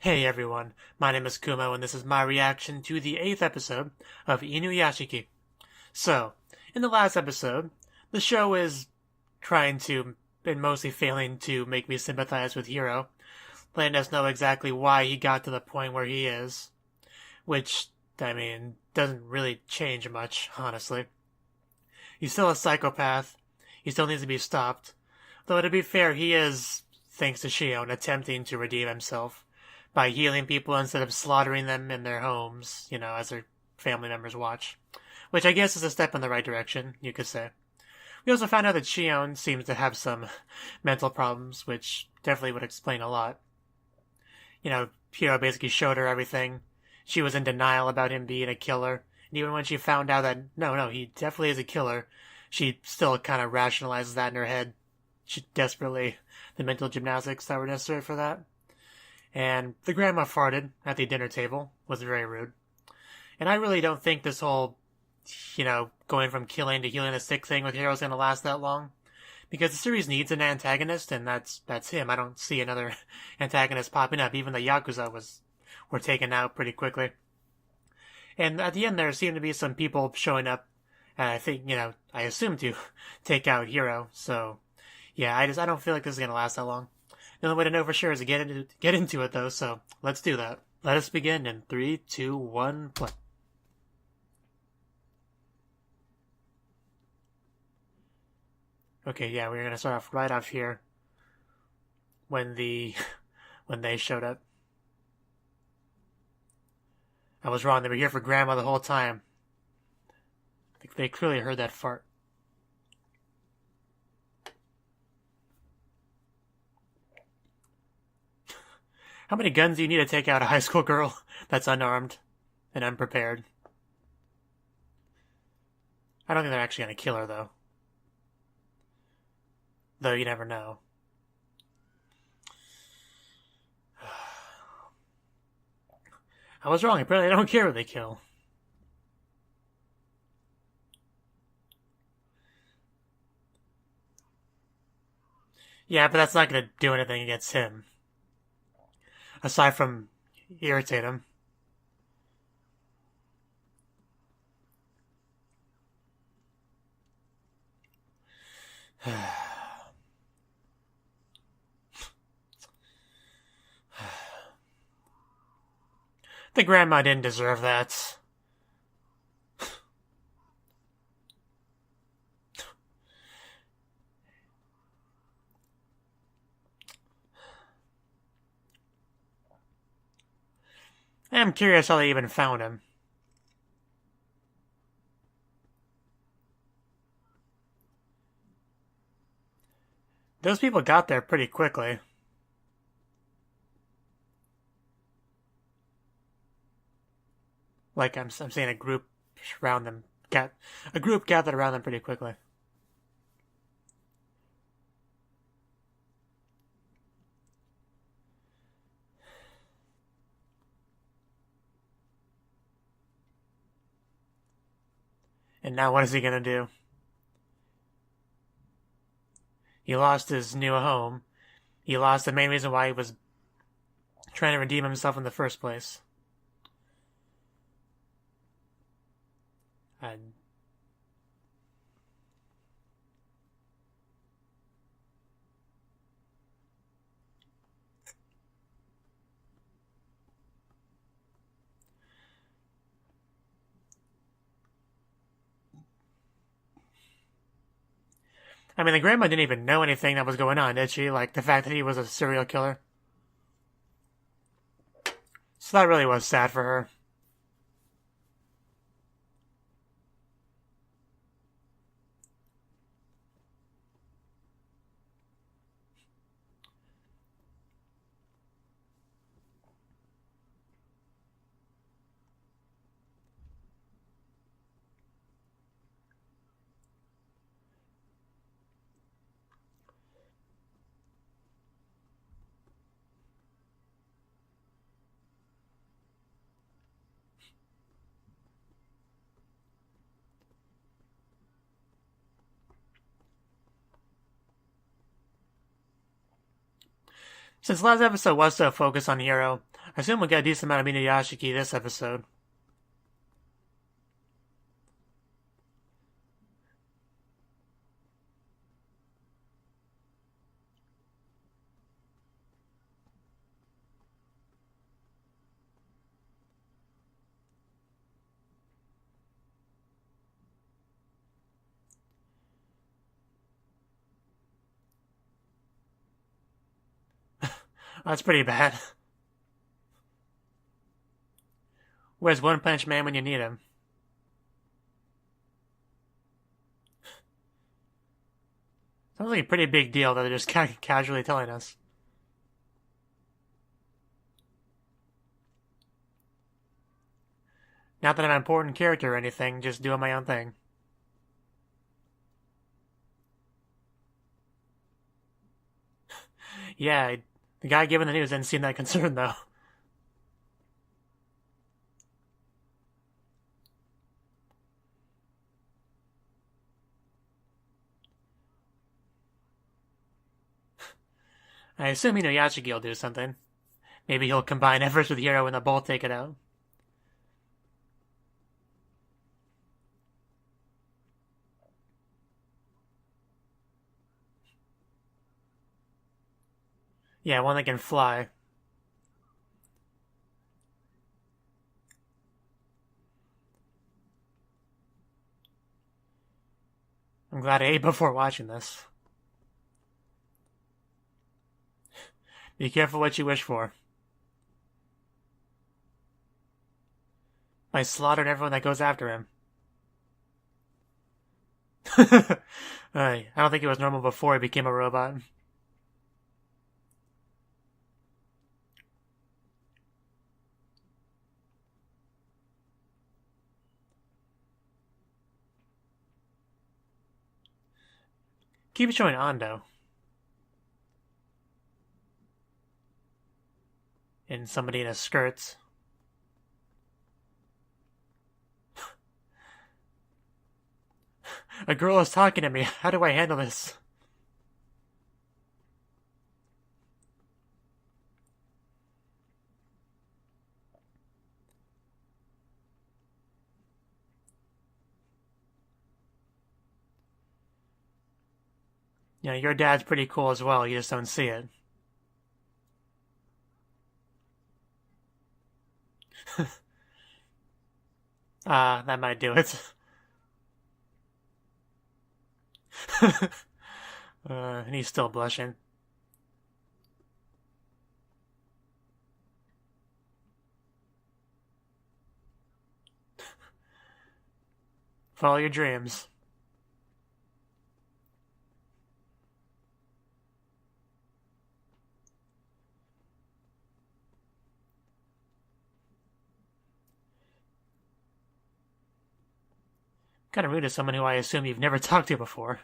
Hey everyone, my name is Kumo and this is my reaction to the 8th episode of Inuyashiki. So, in the last episode, the show is trying to, and mostly failing to make me sympathize with Hiro, letting us know exactly why he got to the point where he is. Which, doesn't really change much, honestly. He's still a psychopath, he still needs to be stopped, though to be fair, he is, thanks to Shion, attempting to redeem himself by healing people instead of slaughtering them in their homes, as their family members watch. Which I guess is a step in the right direction, you could say. We also found out that Shion seems to have some mental problems, which definitely would explain a lot. Hiro basically showed her everything. She was in denial about him being a killer. And even when she found out that, no, he definitely is a killer, she still kind of rationalizes that in her head. The mental gymnastics that were necessary for that. And the grandma farted at the dinner table. Was very rude. And I really don't think this whole, going from killing to healing the sick thing with Hiro is going to last that long. Because the series needs an antagonist, and that's him. I don't see another antagonist popping up. Even the Yakuza were taken out pretty quickly. And at the end there seemed to be some people showing up, I think, I assume to take out Hiro. So, yeah, I don't feel like this is going to last that long. The only way to know for sure is to get into it, though, so let's do that. Let us begin in 3, 2, 1, play. Okay, yeah, we're gonna start off right off here when when they showed up. I was wrong. They were here for Grandma the whole time. They clearly heard that fart. How many guns do you need to take out a high school girl that's unarmed and unprepared? I don't think they're actually going to kill her, though. Though you never know. I was wrong. Apparently, I don't care what they kill. Yeah, but that's not going to do anything against him. Aside from irritate him. The grandma didn't deserve that. I'm curious how they even found him. Those people got there pretty quickly. Like I'm saying, a group around them a group gathered around them pretty quickly. And now what is he gonna do? He lost his new home. He lost the main reason why he was trying to redeem himself in the first place. And the grandma didn't even know anything that was going on, did she? Like the fact that he was a serial killer. So that really was sad for her. Since last episode was so focused on Hero, I assume we'll get a decent amount of Inuyashiki this episode. That's pretty bad. Where's One Punch Man when you need him? Sounds like a pretty big deal that they're just casually telling us. Not that I'm an important character or anything, just doing my own thing. Yeah, the guy giving the news didn't seem that concerned, though. I assume Inuyashiki will do something. Maybe he'll combine efforts with Hero and they'll both take it out. Yeah, one that can fly. I'm glad I ate before watching this. Be careful what you wish for. By slaughtering everyone that goes after him. I don't think it was normal before he became a robot. Keep showing Ando. And somebody in his skirts. A girl is talking to me. How do I handle this? You know, your dad's pretty cool as well. You just don't see it. That might do it. And he's still blushing. Follow your dreams. Kind of rude to someone who I assume you've never talked to before.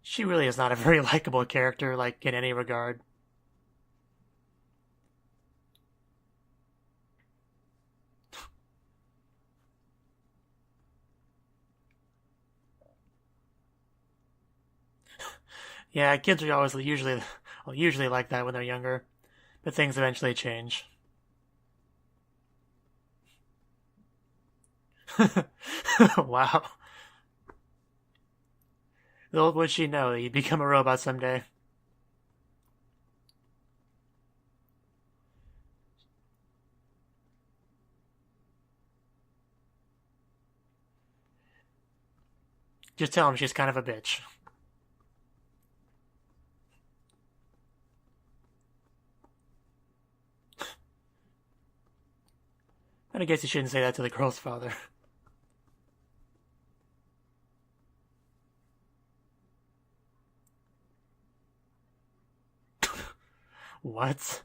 She really is not a very likable character, like, in any regard. Yeah, kids are always usually like that when they're younger, but things eventually change. Wow. Little would she know that you'd become a robot someday. Just tell him she's kind of a bitch. And I guess you shouldn't say that to the girl's father. What?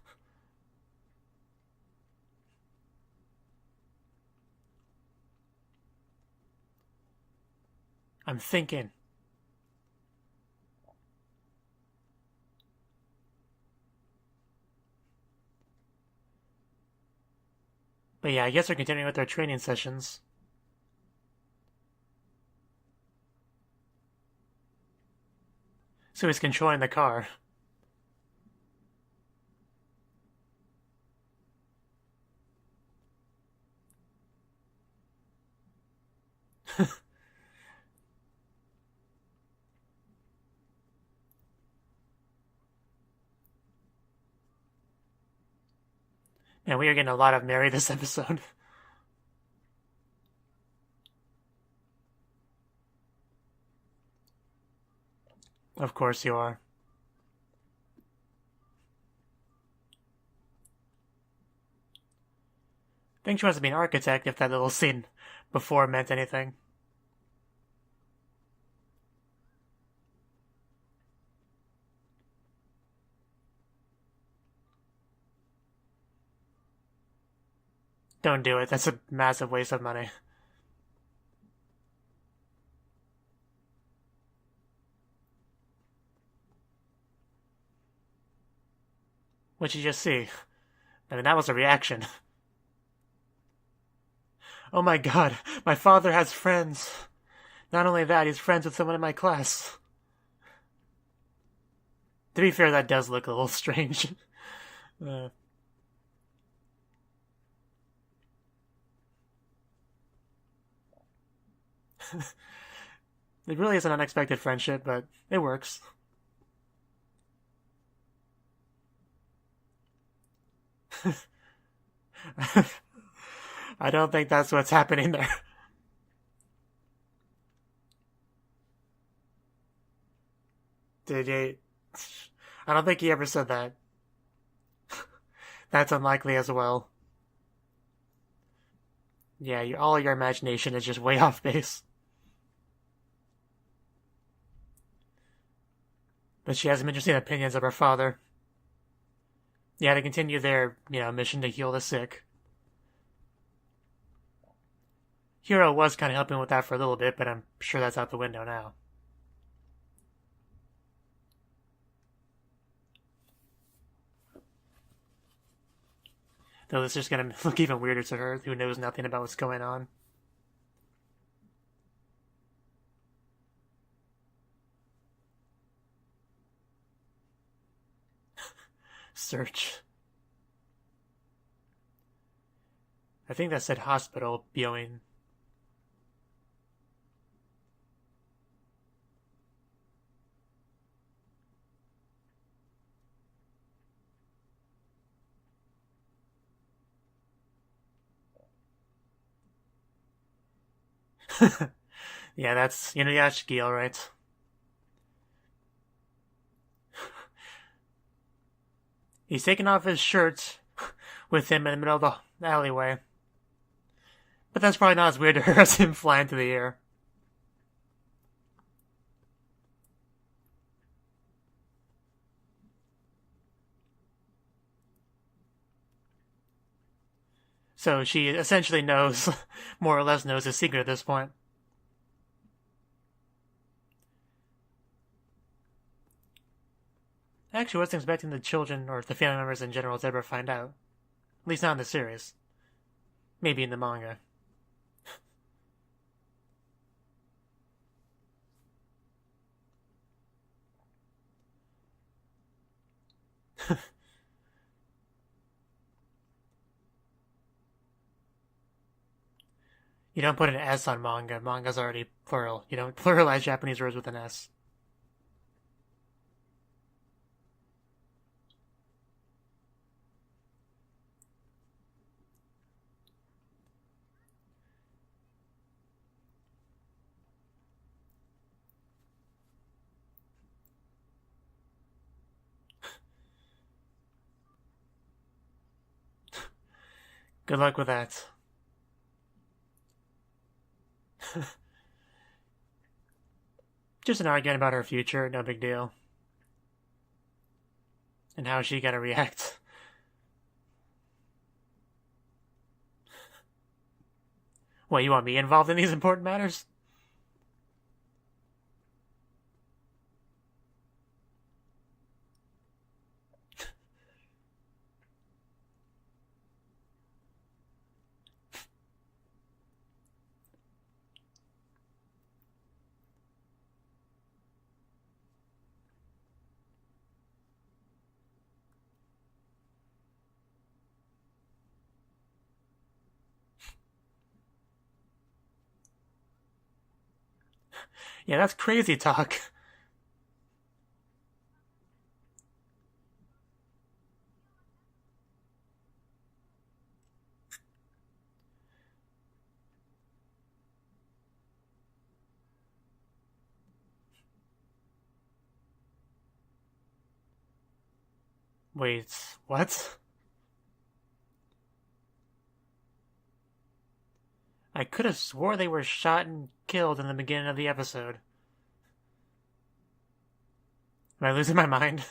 I'm thinking. But yeah, I guess they're continuing with their training sessions. So he's controlling the car. Man, we are getting a lot of Mary this episode. Of course you are. I think she wants to be an architect if that little scene before meant anything. Don't do it. That's a massive waste of money. What'd you just see? I mean, that was a reaction. Oh my god, my father has friends. Not only that, he's friends with someone in my class. To be fair, that does look a little strange. It really is an unexpected friendship, but it works. I don't think that's what's happening there. Did he? I don't think he ever said that. That's unlikely as well. Yeah, all your imagination is just way off base. But she has some interesting opinions of her father. Yeah, to continue their, mission to heal the sick. Hiro was kind of helping with that for a little bit, but I'm sure that's out the window now. Though this is going to look even weirder to her, who knows nothing about what's going on. Search. I think that said hospital, Byoin. Yeah, that's Inuyashiki, alright. He's taking off his shirt with him in the middle of the alleyway. But that's probably not as weird to her as him flying through the air. So she essentially knows, more or less knows his secret at this point. I actually wasn't expecting the children, or the family members in general, to ever find out. At least not in the series. Maybe in the manga. You don't put an S on manga. Manga's already plural. You don't pluralize Japanese words with an S. Good luck with that. Just an argument about her future, no big deal. And how is she gonna react? What, you want me involved in these important matters? Yeah, that's crazy talk. Wait, what? I could have swore they were shot and killed in the beginning of the episode. Am I losing my mind?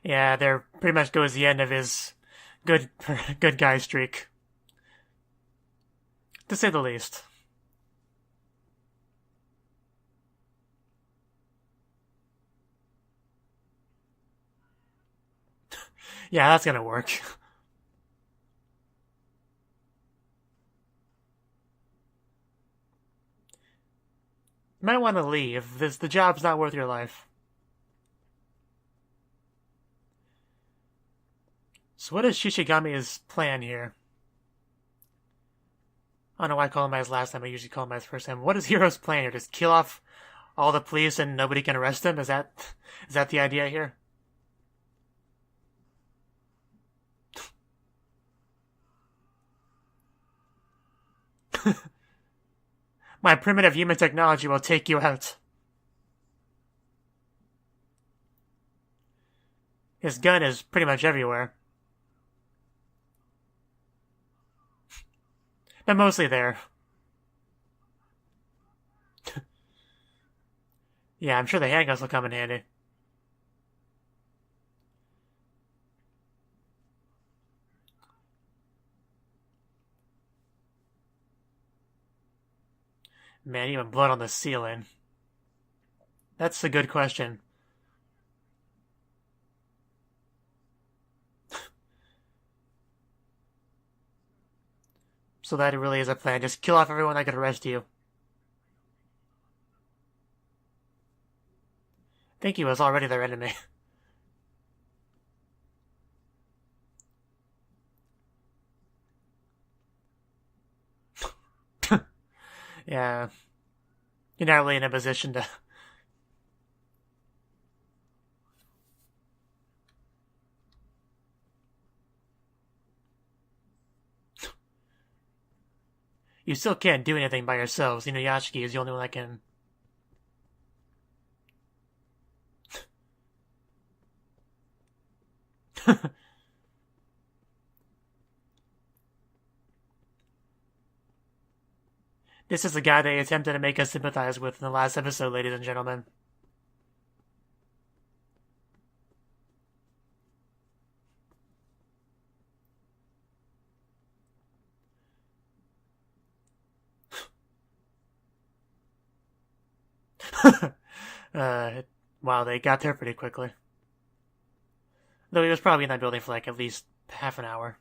Yeah, there pretty much goes the end of his good good guy streak, to say the least. Yeah, that's gonna work. You might want to leave. The job's not worth your life. So what is Shishigami's plan here? I don't know why I call him by his last name. I usually call him by his first name. What is Hiro's plan here? Just kill off all the police and nobody can arrest him? Is that the idea here? My primitive human technology will take you out. His gun is pretty much everywhere. But mostly there. Yeah, I'm sure the handguns will come in handy. Man, even blood on the ceiling. That's a good question. So that really is a plan. Just kill off everyone that could arrest you. I think he was already their enemy. Yeah. You're not really in a position to... You still can't do anything by yourselves. Inuyashiki is the only one that can... This is the guy they attempted to make us sympathize with in the last episode, ladies and gentlemen. Wow, they got there pretty quickly. Though he was probably in that building for like at least half an hour.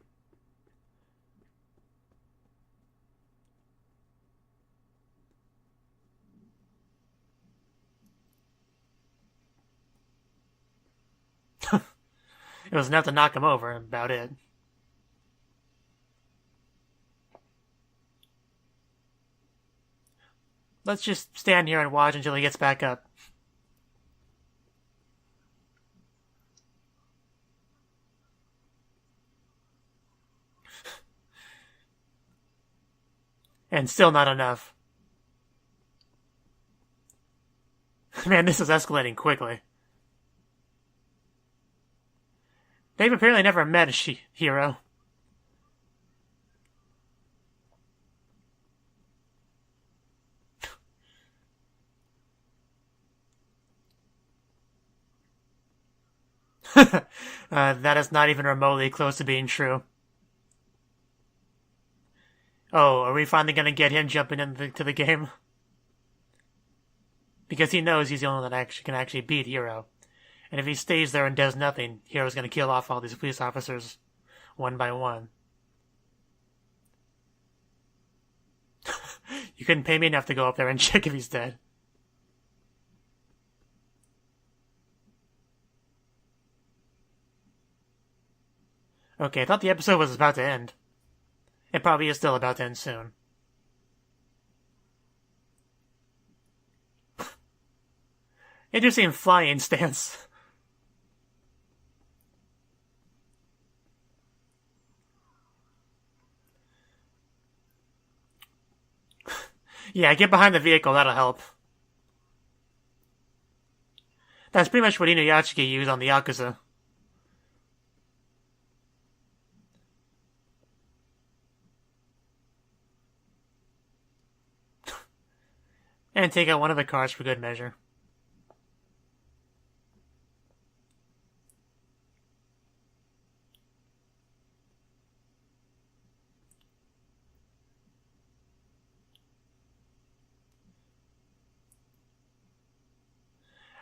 It was enough to knock him over, about it. Let's just stand here and watch until he gets back up. And still not enough. Man, this is escalating quickly. They've apparently never met a hero. That is not even remotely close to being true. Oh, are we finally gonna get him jumping into the game? Because he knows he's the only one that can actually beat Hero. And if he stays there and does nothing, Hiro's gonna kill off all these police officers one by one. You couldn't pay me enough to go up there and check if he's dead. Okay, I thought the episode was about to end. It probably is still about to end soon. Interesting flying stance. Yeah, get behind the vehicle, that'll help. That's pretty much what Inuyashiki used on the Yakuza. And take out one of the cars for good measure.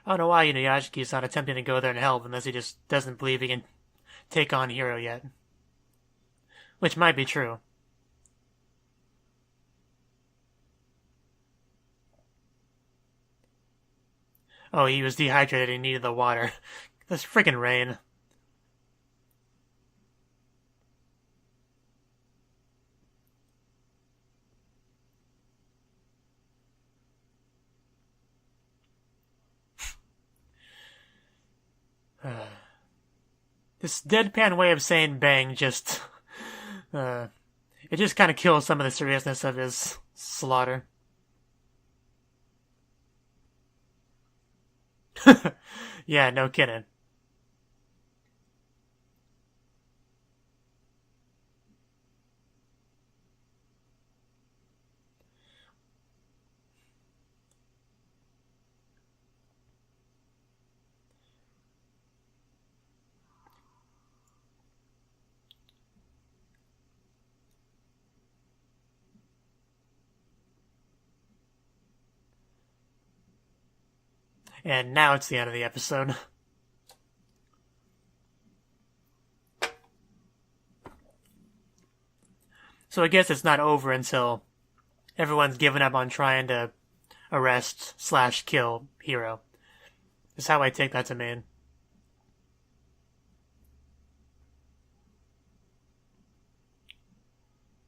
I don't know why Inuyashiki's not attempting to go there and help unless he just doesn't believe he can take on Hiro yet. Which might be true. Oh, he was dehydrated and needed the water. This freaking rain. This deadpan way of saying bang just... it just kind of kills some of the seriousness of his slaughter. Yeah, no kidding. And now it's the end of the episode. So I guess it's not over until everyone's given up on trying to arrest/kill Hiro. Is how I take that to mean.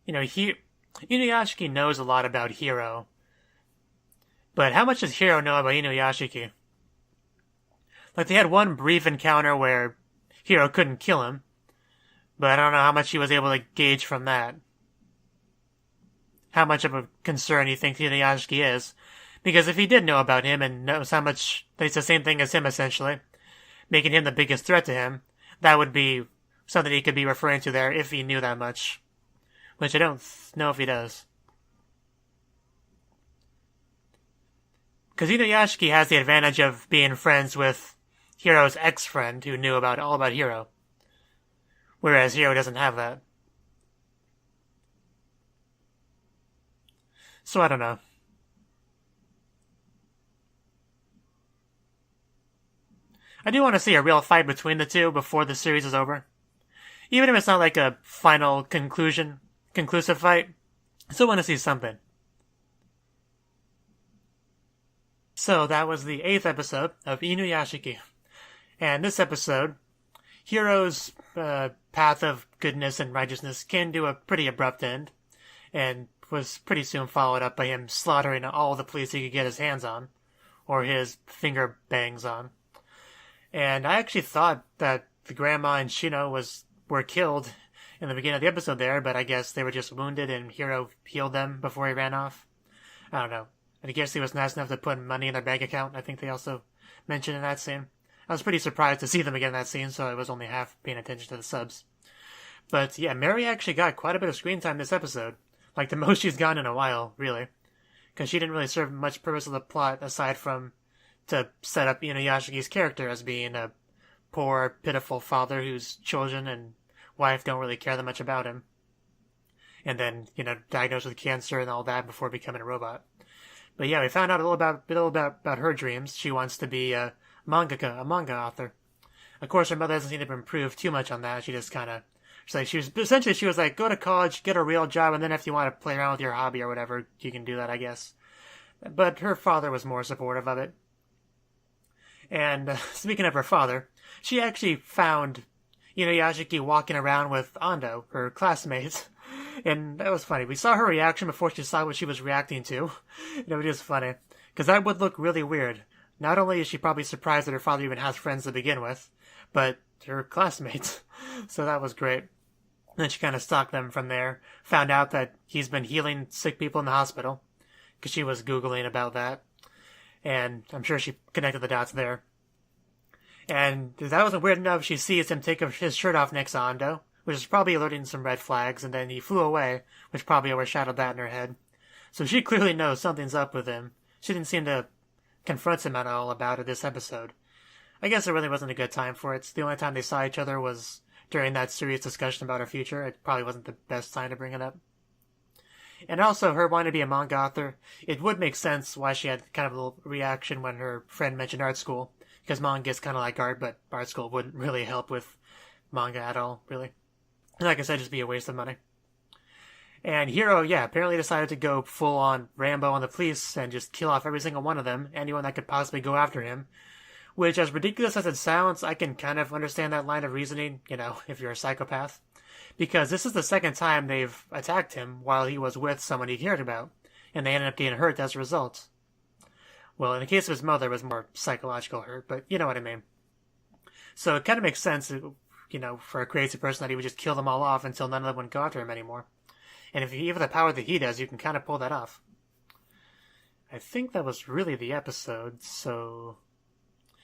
You know, Inuyashiki knows a lot about Hiro. But how much does Hiro know about Inuyashiki? Like, they had one brief encounter where Hiro couldn't kill him, but I don't know how much he was able to gauge from that. How much of a concern he thinks Inuyashiki is. Because if he did know about him and knows how much it's the same thing as him, essentially, making him the biggest threat to him, that would be something he could be referring to there if he knew that much. Which I don't know if he does. Because Inuyashiki has the advantage of being friends with Hiro's ex-friend who knew all about Hiro. Whereas Hiro doesn't have that. So I don't know. I do want to see a real fight between the two before the series is over. Even if it's not like a final conclusive fight, I still want to see something. So that was the 8th episode of Inuyashiki. And this episode, Hiro's path of goodness and righteousness came to a pretty abrupt end, and was pretty soon followed up by him slaughtering all the police he could get his hands on, or his finger bangs on. And I actually thought that the grandma and Shino were killed in the beginning of the episode there, but I guess they were just wounded and Hiro healed them before he ran off. I don't know. And I guess he was nice enough to put money in their bank account. I think they also mentioned in that scene. I was pretty surprised to see them again in that scene, so I was only half paying attention to the subs. But yeah, Mary actually got quite a bit of screen time this episode. Like the most she's gotten in a while, really. Because she didn't really serve much purpose of the plot aside from to set up Inuyashiki's character as being a poor, pitiful father whose children and wife don't really care that much about him. And then, diagnosed with cancer and all that before becoming a robot. But yeah, we found out a little about her dreams. She wants to be a mangaka, a manga author. Of course, her mother doesn't seem to improve too much on that. She just kind of, she was like, go to college, get a real job, and then if you want to play around with your hobby or whatever, you can do that, I guess. But her father was more supportive of it. And speaking of her father, she actually found Inuyashiki walking around with Ando, her classmate. And that was funny. We saw her reaction before she saw what she was reacting to. It was just funny. Because that would look really weird. Not only is she probably surprised that her father even has friends to begin with, but her classmates. So that was great. And then she kind of stalked them from there. Found out that he's been healing sick people in the hospital. Because she was Googling about that. And I'm sure she connected the dots there. And that wasn't weird enough. She sees him take his shirt off next to Ando, which is probably alerting some red flags, and then he flew away, which probably overshadowed that in her head. So she clearly knows something's up with him. She didn't seem to confront him at all about it this episode. I guess it really wasn't a good time for it. The only time they saw each other was during that serious discussion about her future. It probably wasn't the best time to bring it up. And also, her wanting to be a manga author, it would make sense why she had kind of a little reaction when her friend mentioned art school, because manga is kind of like art, but art school wouldn't really help with manga at all, really. And like I said, just be a waste of money. And Hiro, apparently decided to go full-on Rambo on the police and just kill off every single one of them, anyone that could possibly go after him. Which, as ridiculous as it sounds, I can kind of understand that line of reasoning, if you're a psychopath. Because this is the second time they've attacked him while he was with someone he cared about, and they ended up getting hurt as a result. Well, in the case of his mother, it was more psychological hurt, but you know what I mean. So it kind of makes sense, for a crazy person that he would just kill them all off until none of them would go after him anymore. And if you have the power that he does, you can kind of pull that off. I think that was really the episode, so...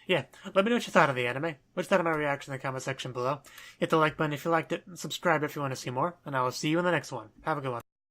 yeah, let me know what you thought of the anime. What you thought of my reaction in the comment section below. Hit the like button if you liked it, and subscribe if you want to see more, and I will see you in the next one. Have a good one.